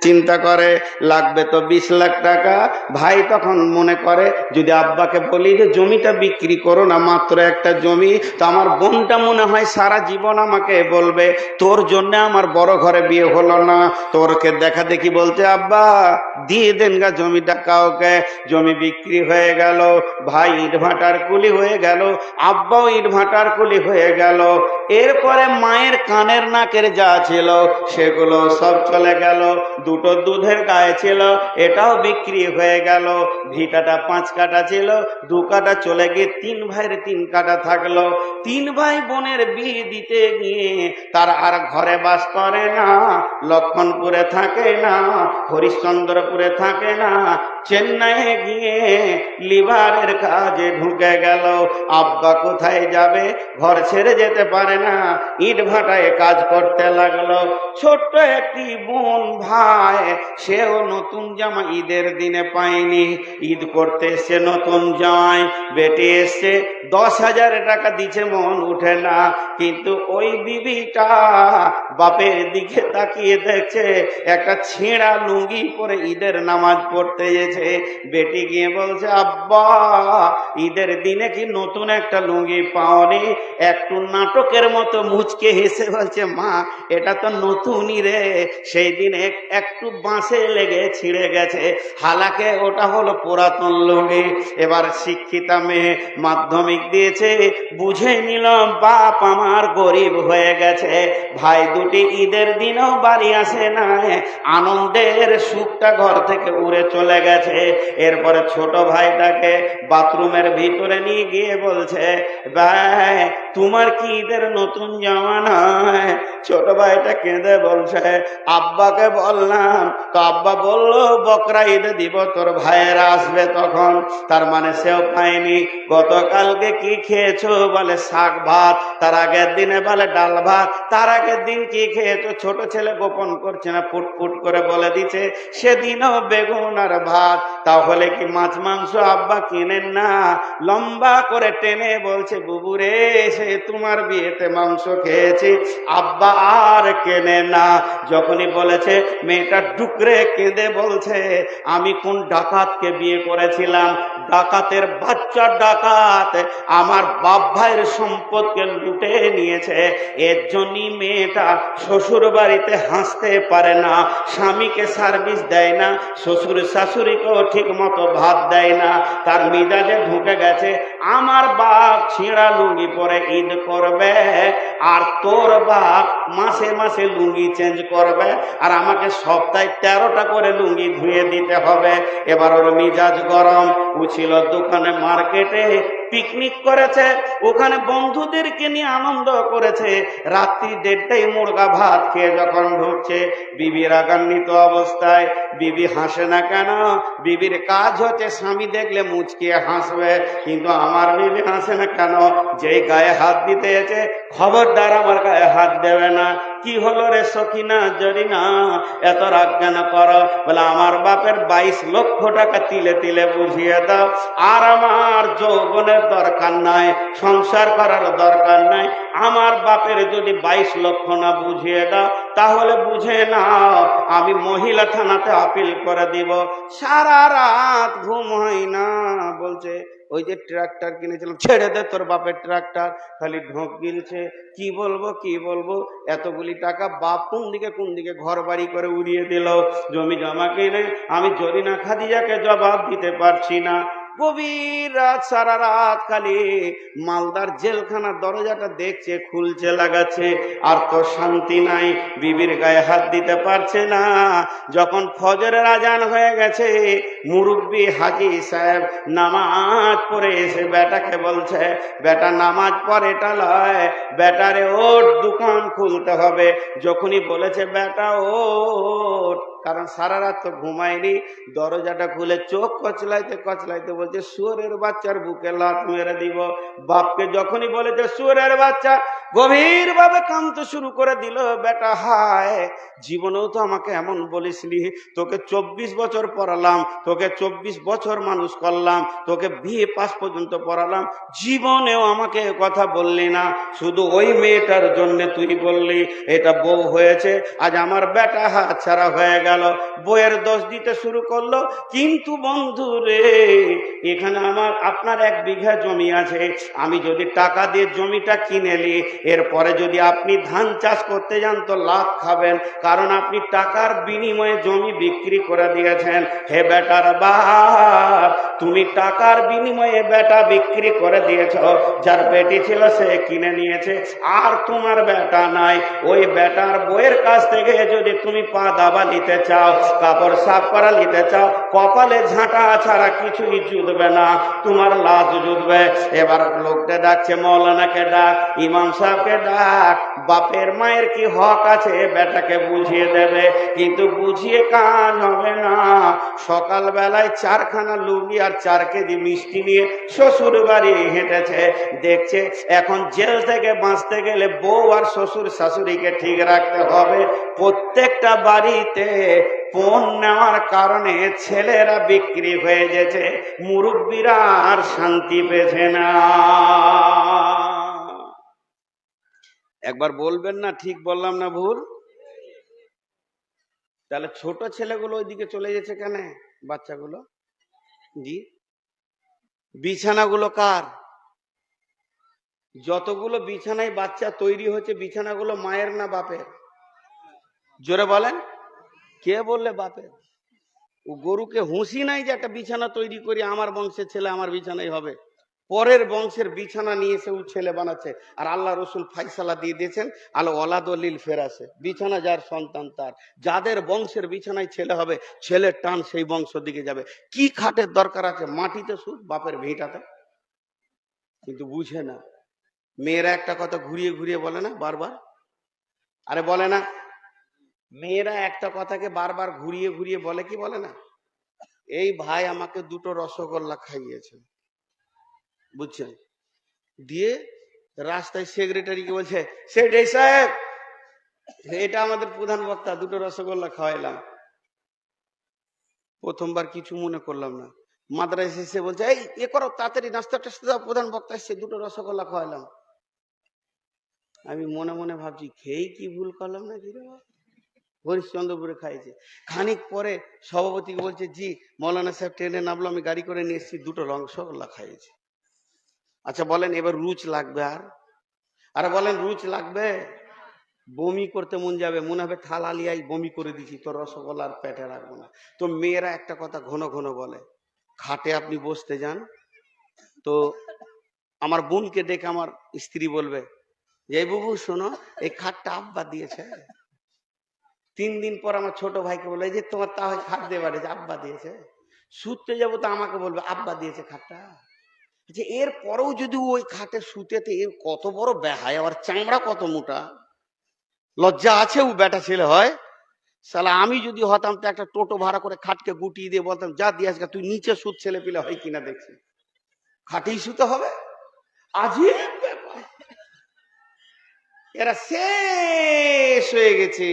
চিন্তা করে লাগবে তো 20 লাখ টাকা। ভাই তখন মনে করে যদি আব্বাকে বলি যে জমিটা বিক্রি করো না, মাত্র একটা জমি, তো আমার বোনটা মনে হয় সারা জীবন আমাকে বলবে তোর জন্য আমার বড় ঘরে বিয়ে হলো না। তোরকে দেখা দেখি বলতে আব্বা দিয়ে দেন গা জমিটা কাউকে। জমি বিক্রি হয়ে গেল, ভাই ইট ভাটার কুলি হয়ে গেল, আব্বাও ইট ভাটার কুলি হয়ে গেল। এরপরে মায়ের কানের নাকের যা ছিল সেগুলো সব চলে গেল। দুটো দুধের গায়ে ছিল, এটাও বিক্রি হয়ে গেল। ভিটাটা 5 কাঠা ছিল, 2 কাঠা চলে গিয়ে 3 ভাইয়ের 3 কাঠা থাকলো। 3 ভাই বোনের বিয়ে দিতে গিয়ে তার আর ঘরে বাস করে না, লক্ষণপুরে থাকে না, হরিশ্চন্দ্রপুরে থাকে না, চেন্নাইয়ে গিয়ে লিভারের কাজে ঢুকে গেল। আব্বা কোথায় যাবে, ঘর ছেড়ে যেতে পারে না, ইট ভাটায় কাজ করতে লাগলো। ছোট্ট একটি বোন ভাই, সেও নতুন জামা ঈদের দিনে পায়নি। ঈদ করতে এসছে নতুন জামাই, বেটে এসছে 10,000 টাকা দিচ্ছে, মন উঠে না। কিন্তু ওই বিবিটা বাপের দিকে তাকিয়ে দেখছে একটা ছেঁড়া লুঙ্গি পরে ঈদের নামাজ পড়তে গেছে। বেটি গিয়ে বলছে আব্বা ঈদের দিনে কি নতুন একটা লুঙ্গি পাওনি? একটু নাটকের মতো মুচকে হেসে বলছে মা এটা তো নতুনই রে, সেই দিন একটু বাঁশে লেগে ছিঁড়ে গেছে, হালাকে ওটা হলো পুরাতন লুঙ্গি। এবার শিক্ষিতা মেয়ে, মাধ্যমিক দিয়েছে, বুঝে নিল বাপ আমার গরিব হয়ে গেছে। ভাই দুটি ঈদের দিনও বাড়ি আসে না, আনন্দের সুখটা ঘর থেকে উড়ে চলে গেছে। এরপরে ছোট ভাইটাকে বাথরুমের ভিতরে নিয়ে গিয়ে বলছে ভাই তোমার কি ঈদের নতুন জামা নয়? ছোট ভাইটা কেঁদে বলছে আব্বাকে বললাম, তো আব্বা বললো বকরা ঈদে দিব, তোর ভাইয়েরা আসবে তখন। তার মানে সেও পায়নি। গতকালকে কি খেয়েছো? বলে শাক ভাত। তার আগের দিনে বলে ডাল ভাত। তার আগের দিন কি খেয়েছো? ছোট ছেলে গোপন করছে না, ফুটফুট করে বলে দিচ্ছে সেদিনও বেগুন আর ভাত। তাহলে কি মাছ মাংস আব্বা কিনেন না? লম্বা করে টেনে বলছে বুবুরে সে তোমার বিয়েতে মাংস খেয়েছি, আব্বা আর কেনে না। যখনই বলেছে মেয়েটা ডুকরে কেঁদে বলছে আমি কোন ডাকাতকে বিয়ে করেছিলাম, ডাকাতের বাচ্চা ডাকাত আমার বাপ ভাইয়ের সম্পদকে লুটে নিয়েছে। এর জন্যই মেয়েটা শ্বশুর বাড়িতে হাসতে পারে না, স্বামীকে সার্ভিস দেয় না, শ্বশুর শাশুড়িকেও ঠিক মতো ভাত দেয় না। তার মিজাজে ঢুকে গেছে আমার বাপ ছিঁড়া লুঙ্গি পরে ঈদ করবে, আর তোর বাপ মাসে মাসে লুঙ্গি চেঞ্জ করবে, আর আমাকে সপ্তাহে 13টা করে লুঙ্গি ধুয়ে দিতে হবে। এবার ওর মিজাজ গরম। ও ছিল দোকানে, মার্কেটে পিকনিক করেছে, ওখানে বন্ধুদেরকে নিয়ে আনন্দ করেছে। রাত্রি 1:30টায় মুরগা ভাত খেয়ে যখন ঢুকছে, বিবি রাগান্বিত অবস্থায়। বিবি হাসে না কেন? বিবির কাজ হচ্ছে স্বামী দেখলে মুচকিয়ে হাসবে, কিন্তু আমার বিবি হাসে না কেন? যেই গায়ে হাত দিতে এসে খবরদার আমার গায়ে হাত দেবে না। কি হলো রে সখিনা জরিনা, এত রাগ কেন করো? বলে আমার বাপের 22 লক্ষ টাকা তিলে তিলে বুঝিয়ে দাও, আর আমার যৌবনের দরকার নাই, সংসার করার দরকার নাই। আমার বাপের যদি 22 লক্ষ না বুঝিয়ে দাও তাহলে বুঝে নাও আমি মহিলা থানাতে আপিল করে দিব। সারা রাত ঘুম হয় না। বলছে ওই যে ট্রাক্টর কিনেছিলাম, ছেড়ে দে তোর বাপের ট্রাক্টর, খালি ঢোক গিলছে। কি বলবো কি বলবো, এতগুলি টাকা বাপ কোন দিকে ঘর বাড়ি করে উড়িয়ে দিল, জমি জমা কিনে আমি জরিনা খাদিজাকে জবাব দিতে পারছি না। গভীর রাত, সারা রাত খালি মালদার জেলখানার দরজাটা দেখছে, খুলছে, লাগাচ্ছে, আর তো শান্তি নাই। বিবির গায়ে হাত দিতে পারছে না। যখন ফজরের আজান হয়ে গেছে, মুরব্বি হাজি সাহেব নামাজ পড়ে এসে বেটাকে বলছে বেটা নামাজ পড়ে এটা লয়, বেটারে ওঠ দোকান খুলতে হবে। যখনই বলেছে বেটা ওঠ, কারণ সারা রাত তো ঘুমায়নি, দরজাটা খুলে চোখ কচলাইতে কচলাইতে বলছে শুয়োরের বাচ্চার বুকে লাথ মেরে দিব। বাপকে যখনই বলেছে শুয়োরের বাচ্চা, গভীর ভাবে কাঁদতে শুরু করে দিল। বেটা হায়, জীবনেও তো আমাকে এমন বলিসনি, তোকে 24 বছর পড়ালাম, তোকে 24 বছর মানুষ করলাম, তোকে বিয়ে পাস পর্যন্ত পড়ালাম, জীবনেও আমাকে কথা বললি না, শুধু ওই মেয়েটার জন্য তুই বললি এটা বউ হয়েছে। আজ আমার বেটা হাত ছাড়া হয়ে গেল। গেল, বইয়ের দোষ দিতে শুরু করলো। কিন্তু বন্ধু রে, এখানে আপনার 1 বিঘা জমি আছে, আমি যদি টাকা দিয়ে জমিটা কিনে নিই, এরপরে যদি আপনি ধান চাষ করতে যান তো লাভ খাবেন, কারণ আপনি টাকার বিনিময়ে জমি বিক্রি করে দিয়েছেন। হে বেটার বাপ, তুমি টাকার বিনিময়ে বেটা বিক্রি করে দিয়েছ, যার বেটি ছিল সে কিনে নিয়েছে, আর তোমার বেটা নাই। ওই বেটার বইয়ের কাছ থেকে যদি তুমি পা দাবা নিতে চাও, কাপড় সাফ করা নিতে চাও, কপালে ঝাঁটা ছাড়া কিছুই জুটবে না, তোমার লাশ জুটবে। এবার লোকটা ডাকছে, মৌলানাকে ডাক, ইমাম সাহেবকে ডাক, বাপের মায়ের কি হক আছে বেটাকে বুঝিয়ে দেবে। কিন্তু বুঝিয়ে কাজ হবে না। সকাল বেলায় 4খানা লুঙ্গি আর 4 কেজি মিষ্টি নিয়ে শ্বশুর বাড়ি হেঁটেছে, দেখছে এখন জেল থেকে বাঁচতে গেলে বউ আর শ্বশুর শাশুড়িকে ঠিক রাখতে হবে। প্রত্যেকটা বাড়িতে পণ নেওয়ার কারণে ছেলেরা বিক্রি হয়ে গেছে, মুরব্বীরা আর শান্তি পেছে না। একবার বলবেন না ঠিক বললাম না ভুল? তাহলে ছোট ছেলেগুলো ওইদিকে চলে গেছে কেন? বাচ্চাগুলো জি, বিছানাগুলো কার? যতগুলো বিছানায় বাচ্চা তৈরি হচ্ছে, বিছানাগুলো মায়ের না বাপের? জোরে বলেন। কে বললে বাপের? ও গরুকে হুঁশি নাই যে একটা বিছানা তৈরি করি আমার বংশের ছেলে আমার বিছানাই হবে। পরের বংশের বিছানা নিয়ে এসে ও ছেলে বানাচ্ছে। আর আল্লাহ রসুল ফাইসালা দিয়ে দিয়েছেন, আল ওয়ালাদলিল ফেরাসে, বিছানা যার সন্তান তার। যাদের বংশের বিছানায় ছেলে হবে, ছেলের টান সেই বংশ দিকে যাবে। কি খাটের দরকার আছে? মাটিতে শুধু বাপের ভিটাতে। কিন্তু বুঝে না। মেয়েরা একটা কথা ঘুরিয়ে ঘুরিয়ে বলে না বারবার? আরে বলে না, মেয়েরা একটা কথাকে বারবার ঘুরিয়ে ঘুরিয়ে বলে কি বলে না? এই ভাই আমাকে 2টো রসগোল্লা খাইয়েছে, বুঝছেন? দিয়ে রাস্তায় সেক্রেটারিকে বলছে, সেক্রেটারি সাহেব, এটা আমাদের প্রধান বক্তা, 2টো রসগোল্লা খাওয়াইলাম। প্রথমবার কিছু মনে করলাম না। মাদ্রাসা এসে বলছে, এই এ করো তাড়াতাড়ি, নাস্তা টাস্তা দাও, প্রধান বক্তা এসছে, 2টো রসগোল্লা খাওয়াইলাম। আমি মনে মনে ভাবছি, খেয়েই কি ভুল করলাম না কি রে? হরিশ্চন্দ্রপুরে খাইছে। খানিক পরে সভাপতিকে বলছে, জি মৌলানা সাহেব ট্রেনে নামলো, আমি গাড়ি করে নিয়ে এসেছি, 2টো রসগোল্লা খাইয়েছি। আচ্ছা বলেন, এবার রুচ লাগবে? আর বলেন রুচ লাগবে? বমি করতে মন যাবে, মনে হবে থালা লিয়াই বমি করে দিছি, তো রসগোল্লার পেটে রাখবো না। তো মেয়েরা একটা কথা ঘন ঘন বলে, খাটে আপনি বসতে যান তো আমার বোনকে ডেকে আমার স্ত্রী বলবে, যে বুবু শোনো, এই খাটটা আব্বা দিয়েছে। 3 দিন পর আমার ছোট ভাইকে বলে, যে তোমার তাহলে খাট দেবারে যে আব্বা দিয়েছে। শুতে যাবো তো আমাকে বলবে আব্বা দিয়েছে খাটটা। যে এর পরেও যদি ওই খাটে শুতেতে, এর কত বড় বেহায়, আর চামড়া কত মোটা, লজ্জা আছে ও বেটা ছেলে হয়? শালা আমি যদি হতাম তো একটা টোটো ভাড়া করে খাটকে গুটিয়ে দিয়ে বলতাম, যা দিয়ে আজকে তুই নিচে সুদ ছেলে পেলে হয় কিনা দেখছি, খাটেই শুতে হবে। আজীব ব্যাপার, এরা শেষ হয়ে গেছে।